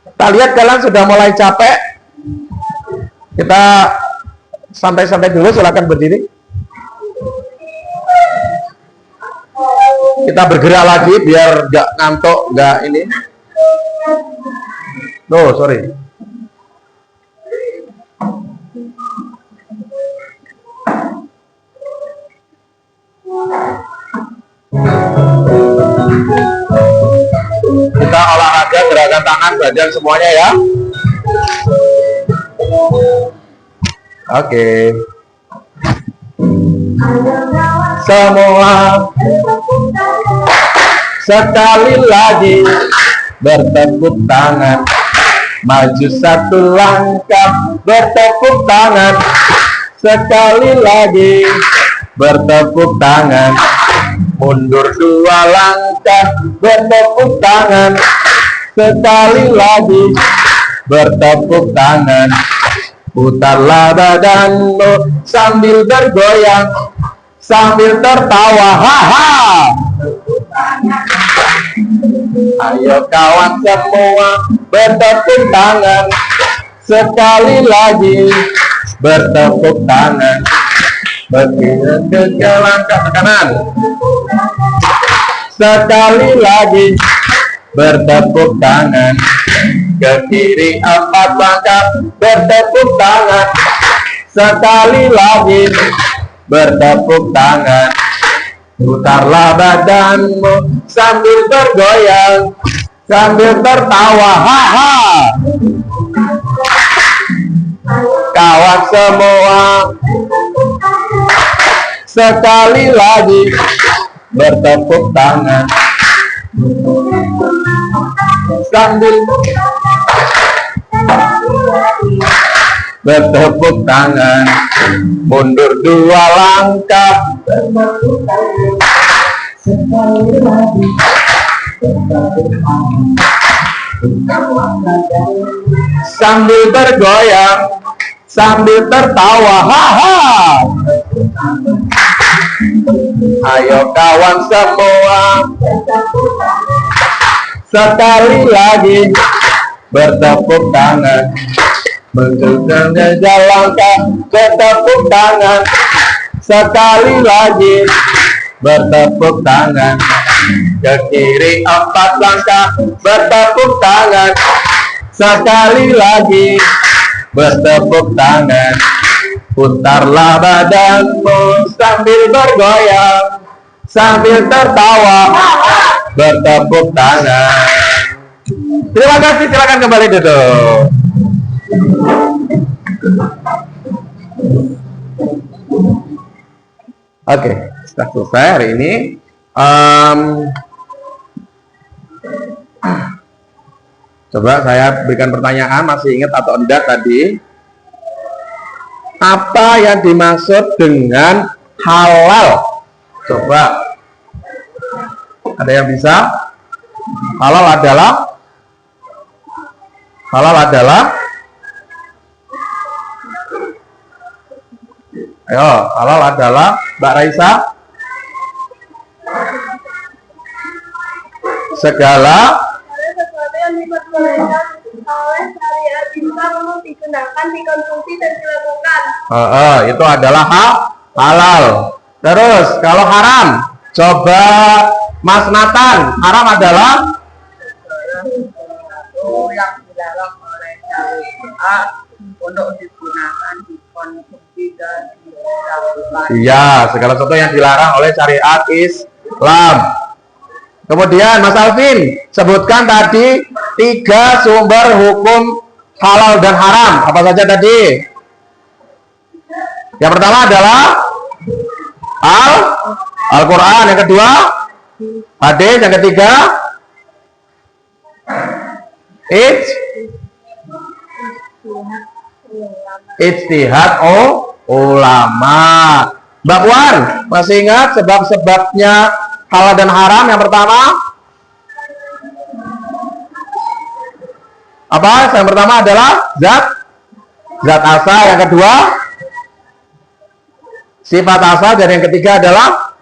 Kita lihat kalian sudah mulai capek. Kita santai-santai dulu, silakan berdiri. Kita bergerak lagi biar nggak ngantuk, nggak ini. Oh, sorry. Kita olahraga gerakan tangan, badan semuanya ya. Oke. Semua sekali lagi bertepuk tangan, maju satu langkah bertepuk tangan, sekali lagi bertepuk tangan, mundur dua langkah bertepuk tangan, sekali lagi bertepuk tangan, putarlah badanmu sambil bergoyang, sambil tertawa, haha. Ayo kawan semua bertepuk tangan, sekali lagi bertepuk tangan, bergerak ke langkah ke kanan, sekali lagi bertepuk tangan, ke kiri 4 langkah bertepuk tangan, sekali lagi bertepuk tangan, putarlah badanmu sambil bergoyang, sambil tertawa, haha. Kawan semua sekali lagi bertepuk tangan, sambil bertepuk tangan, mundur 2 langkah, sambil bergoyang, sambil tertawa, haha. Ayo kawan semua sekali lagi bertepuk tangan, menunjukkan langkah bertepuk tangan, sekali lagi bertepuk tangan, ke kiri 4 langkah bertepuk tangan, sekali lagi bertepuk tangan, putarlah badanmu sambil bergoyang, sambil tertawa, bertepuk tangan. Terima kasih, silakan kembali duduk. Oke, sudah selesai hari ini. Coba saya berikan pertanyaan, masih ingat atau enggak tadi? Apa yang dimaksud dengan halal? Coba, ada yang bisa? Halal adalah ayo, halal adalah Mbak Raisa, segala sesuatu yang diperbolehkan oleh syariat Islam untuk digunakan, dikonsumsi dan dilakukan. Itu adalah halal. Terus kalau haram, coba Mas Nathan, haram adalah yang dilarang oleh syariat untuk digunakan, dikonsumsi dan dilakukan. iya, segala sesuatu yang dilarang oleh syariat Islam. Kemudian Mas Alvin, sebutkan tadi 3 sumber hukum halal dan haram. Apa saja tadi? Yang pertama adalah Al-Quran. Yang kedua hadis. Yang ketiga ijtihad ulama. Mbak Puan, masih ingat sebab-sebabnya halal dan haram? Yang pertama apa? Yang pertama adalah zat asal. Yang kedua sifat asal. Dan yang ketiga adalah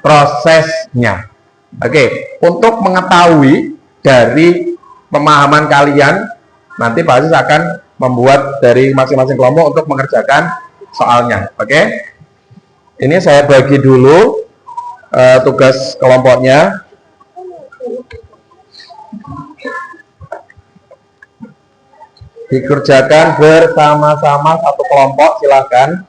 prosesnya. Oke, untuk mengetahui dari pemahaman kalian, nanti Pak Aziz akan membuat dari masing-masing kelompok untuk mengerjakan soalnya. Oke, ini saya bagi dulu tugas kelompoknya. Dikerjakan bersama-sama satu kelompok, silahkan.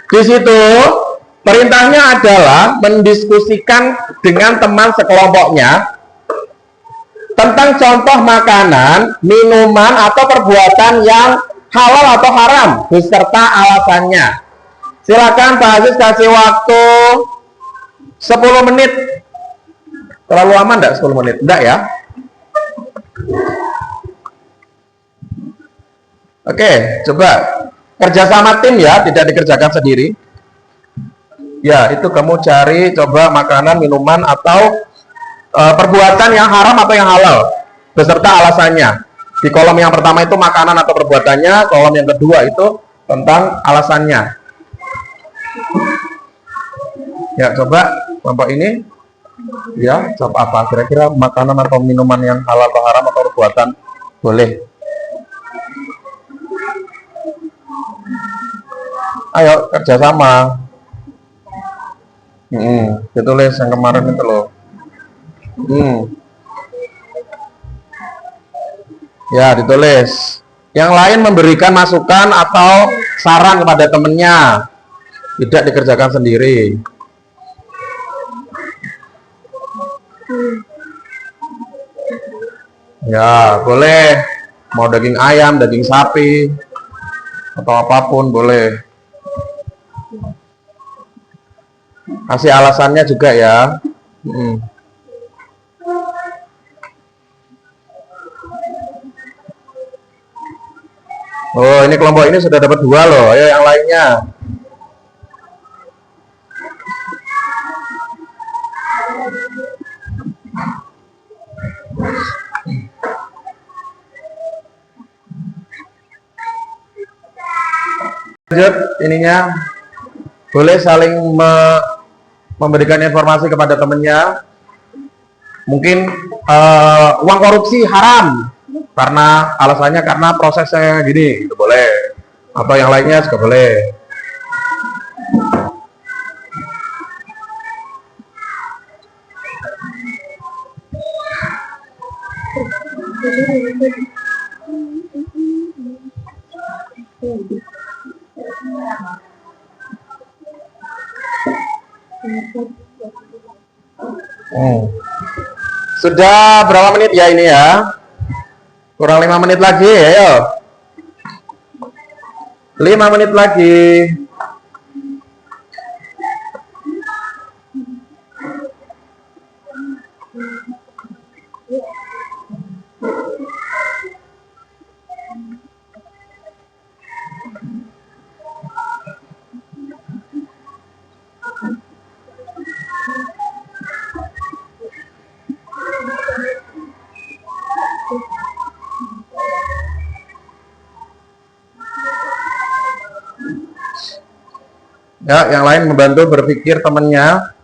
Di situ perintahnya adalah mendiskusikan dengan teman sekelompoknya tentang contoh makanan, minuman, atau perbuatan yang halal atau haram beserta alasannya. Silakan Pak Aziz kasih waktu 10 menit. Terlalu lama enggak 10 menit? Enggak ya? Oke, coba kerjasama tim ya, tidak dikerjakan sendiri. Ya, itu kamu cari coba makanan, minuman, atau perbuatan yang haram atau yang halal beserta alasannya. Di kolom yang pertama itu makanan atau perbuatannya, kolom yang kedua itu tentang alasannya. Ya, coba kelompok ini. Ya, coba apa? Kira-kira makanan atau minuman yang halal atau haram atau perbuatan boleh. Ayo kerjasama. Ditulis yang kemarin itu loh. Ya, ditulis. Yang lain memberikan masukan atau saran kepada temennya. Tidak dikerjakan sendiri. Ya, boleh. Mau daging ayam, daging sapi, atau apapun boleh. Kasih alasannya juga ya. Oh, ini kelompok ini sudah dapat 2 loh. Ayo yang lainnya. Lanjut ininya, boleh saling memberikan informasi kepada temennya. Mungkin uang korupsi haram karena alasannya karena prosesnya gini, itu boleh. Atau yang lainnya juga boleh. Sudah berapa menit ya ini ya? Kurang 5 menit lagi, ayo. 5 menit lagi. Ya, yang lain membantu berpikir temennya.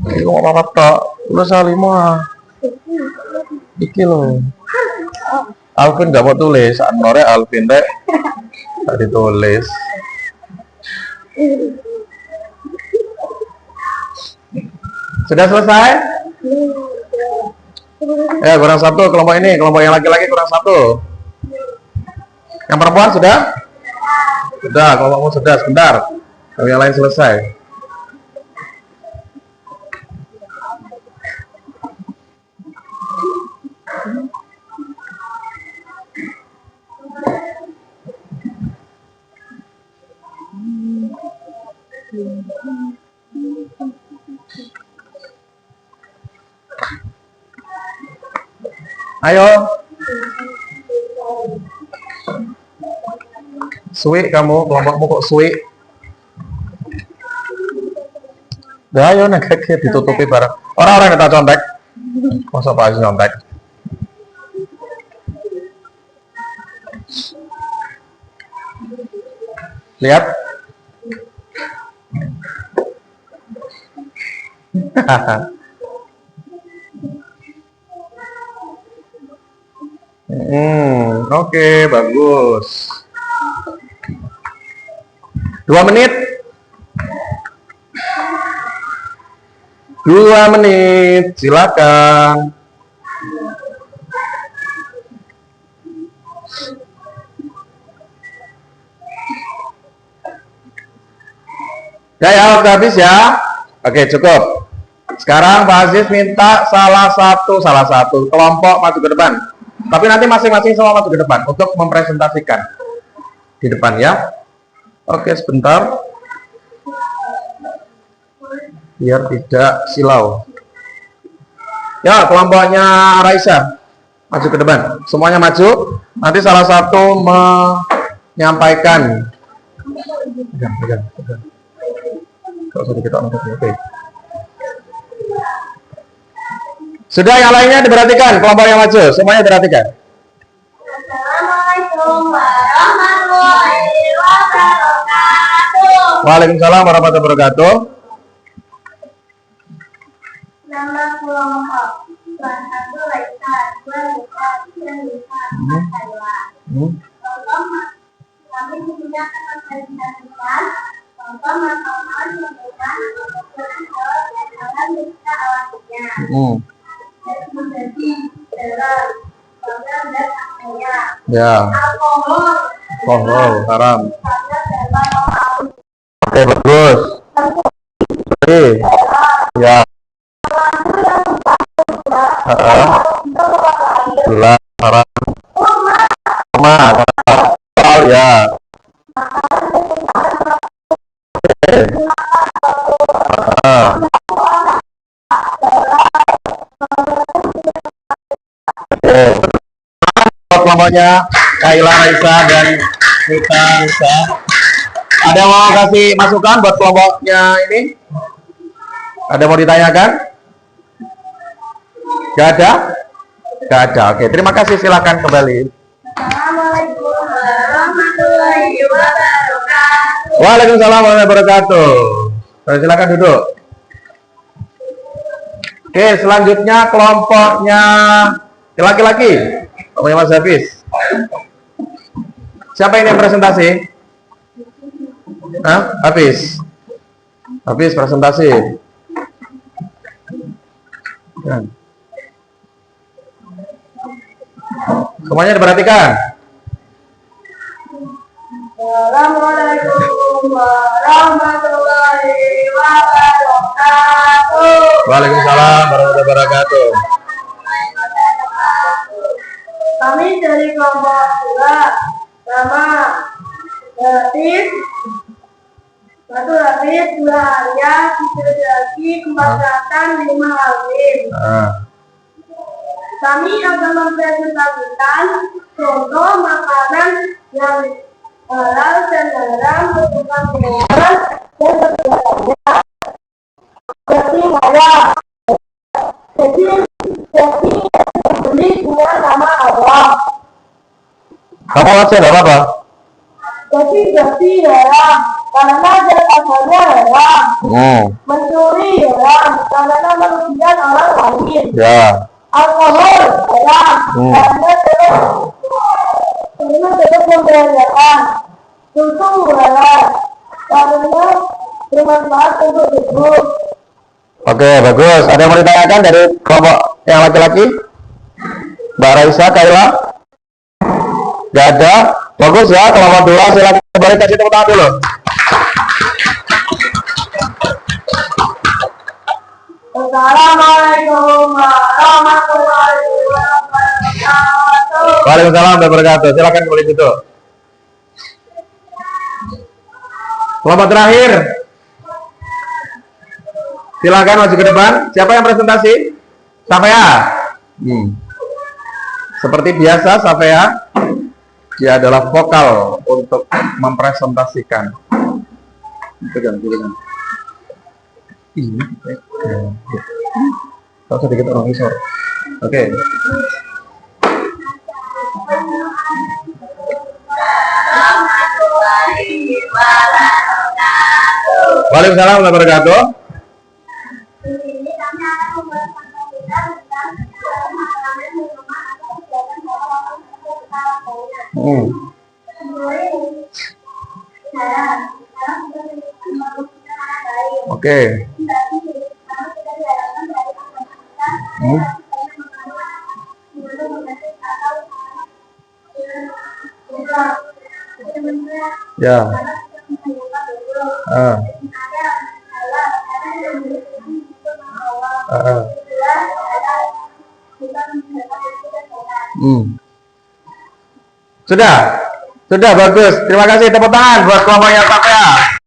Ini kok apa tok? Lu salimo iki lo. Alvin nggak mau tulis, Anore Alvin deh. Tadi tulis. Sudah selesai? Ya, kurang 1 kelompok ini, kelompok yang laki-laki kurang 1. Yang perempuan sudah? Sudah, kelompokmu sudah, sebentar. Kalau yang lain selesai. Ayo. Suwi kamu, kelompokmu kok suwi? Dah ayo nekek ditutupi bareng. Orang-orang yang tak contek. Masa Pak Aziz contek? Lihat. Oke, bagus. 2 menit. 2 menit, silakan. Ya, udah habis ya. Oke, cukup. Sekarang Pak Aziz minta salah satu kelompok maju ke depan. Tapi nanti masing-masing semua maju ke depan untuk mempresentasikan di depan ya. Oke, sebentar. Biar tidak silau. Ya, kelompoknya Raisa maju ke depan. Semuanya maju. Nanti salah satu menyampaikan. Pegang. Kalau sudah kita oke. Sudah, yang lainnya diperhatikan. Kelompok yang maju, semuanya diperhatikan. Assalamualaikum warahmatullahi wabarakatuh. Waalaikumsalam warahmatullahi wabarakatuh. Nama kelompok kelas 1 Raisa, 2 Lisa, 3 Lisa, 4 Kayla. Kelompok kami digunakan mempresentasikan kelompok makanan memberikan jawab dan alam bisa awalnya. Dan menjadi dalam program dan akhirnya. Ya. Alkohol Haram. dalam Oke, bagus. Oke. Ya. Haram. Ya. Kelompoknya Kayla, Raisa, dan Nita. Ada yang mau kasih masukan buat kelompoknya ini? Ada mau ditanyakan? Gak ada? Gak ada. Oke, terima kasih. Silakan kembali. Assalamualaikum warahmatullahi wabarakatuh. Waalaikumsalam warahmatullahi wabarakatuh. Silakan duduk. Oke, selanjutnya kelompoknya laki-laki. Kelompoknya Mas Hafiz. Siapa ini yang presentasi? Hafiz. Hafiz presentasi. Semuanya diperhatikan. Assalamualaikum warahmatullahi wabarakatuh. Waalaikumsalam warahmatullahi wabarakatuh. Kami dari kelompok 2, nama Latif, 1 Latif, 2 Arya, 3 Jaki, 4 Ratan, 5 Alvin. Kami akan mempresentasikan contoh makanan yang halal dan haram merupakan hewan dan kebiasaannya. Jadi haram. Jadi diberi dengan nama Allah. Kamu ngasih apa? Jadi haram karena asalnya haram. Mencuri haram karena merugikan orang lain. Ya. Alkohol haram karena tetap membahayakan. Susu haram karena bermanfaat untuk tubuh. Oke, bagus. Ada yang mau ditanyakan dari kelompok yang laki-laki? Mbak Raisa, Kayla? Gak ada? Bagus ya, kelompok 2 silakan kembali kasih tepuk tangan dulu. Assalamualaikum warahmatullahi wabarakatuh. Waalaikumsalam warahmatullahi wabarakatuh. Silakan kembali duduk. Kelompok terakhir. Silakan maju ke depan. Siapa yang presentasi? Safea. Seperti biasa, Safea, dia adalah vokal untuk mempresentasikan. Pegang. Ini pegang. Tahu sedikit orang isor. Oke. Waalaikumsalam warahmatullahi wabarakatuh. Di sini Hmm. Oke. Hmm. Ya. Ah. Ah. Hmm. Sudah bagus. Terima kasih, tepuk tangan buat kelompok yang sampai.